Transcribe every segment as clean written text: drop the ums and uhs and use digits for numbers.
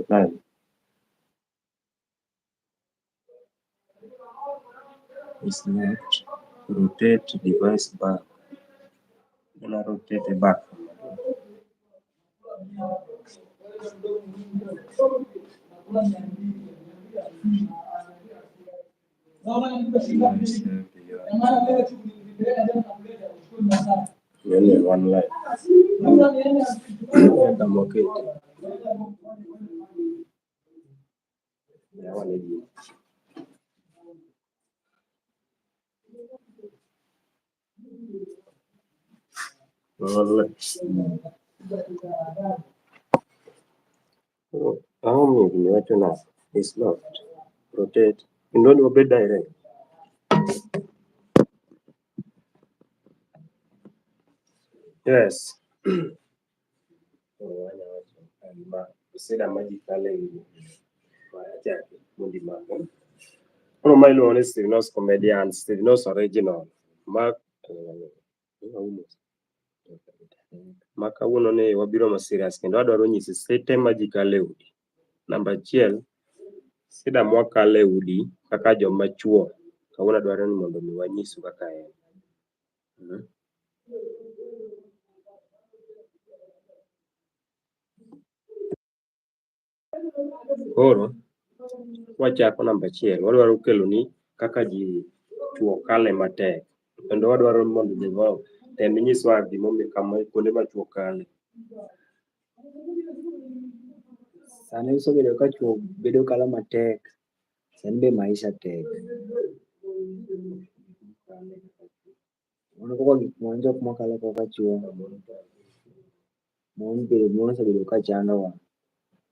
Live. Is not rotate device back. Gonna rotate it back. Only one line. I'm okay. Yeah, one idea. Oh, maybe it's not rotate. You don't obey direct. Yes. Ono ma iluongo ni Stevenos Comedian, Stevenos Original. Ma kawuono ni wabiro ma serious kendo adwaro nyisi sete ma ji kale udi. Namba achiel, sida mwakale udi kaka joma chuo. Kawuono adwaro ni mondo mi wanyisu kaka en. Koro wachako namba achiel, wadwaro kelo ni kaka ji chuo kale matek. Kendo wadwaro mondo joma tem nyiswa gimomiyo kama kuonde ma chuo kale. Sani usebedo ka chuo bedo kala matek, sani be maisha tek. Mono koko gik moko jok mokalo kaka chuo. Mon osebedo ka chandowa.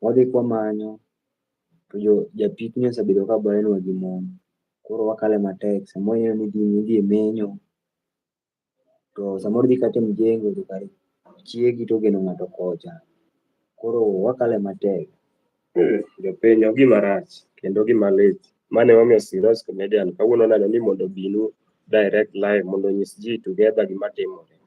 Wadhi kwa manyo, to japikni osebedo ka bayenwa gi mon. Koro wakale matek, samoro ineno ni idhi e menyo, to samoro idhi kata e mjengo to kare chiegi to ogeno ng'ato kocha. Koro wakale matek. Jopiny gima rach kendo gima lit. Mane wamiyo Stevenos Comedian kawuono neno ni mondo binu direct live mondo nyis ji together gima timore.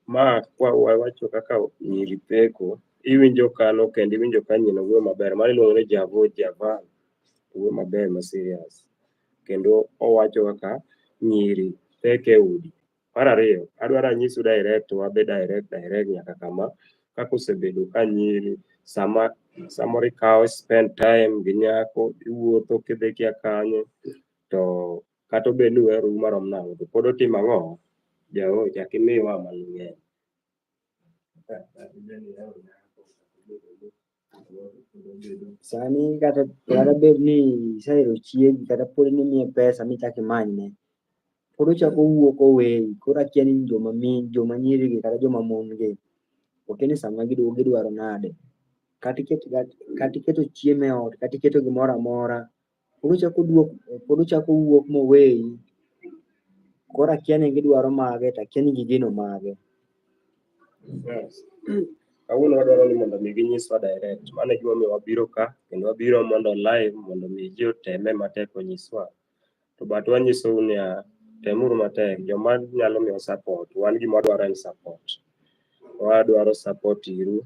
Ma wawacho kaka nyiri peko, iwinjo kano kendo iwinjo ka nyino wuoyo maber. Mane iluongo ni Javan, wuoyo maber ma serious. Kendo owacho kaka nyiri pek e udi. Mar ariyo, adwaro anyisu direct, wabe direct nyaka kama, kaka osebedo ka nyiri samoro ikawo spend time gi nyako, iwuotho kidhi kia kanyo, to kata obed ni uhero u marom nang'o, to pod otimo ang'o? Jaoch, chak imiwa mang'eny. Sani kata bed ni isehero chiegi kata pod nimiye pesa michak imanyne, pod ochako wuok oweyi. Koro akia ni joma nyiri gi kata joma mon gi, okia ni sama gidwaro nade. Kata iketo chiemo e ot, kata iketo gimoro amora, pod ochako wuok moweyi. Koro akia ni gidwaro mage, to akia ni gigeno mage. Yes. Kawuono wadwaro ni mondo mi ginyiswa direct. Mano e gimomiyo wabiro ka, kendo wabiro mondo live mondo mi ji oteme matek onyiswa. To but wanyisou niya, temuru matek. Joma nyalo miyo support, wan gima wadwaro en support. Wadwaro support iru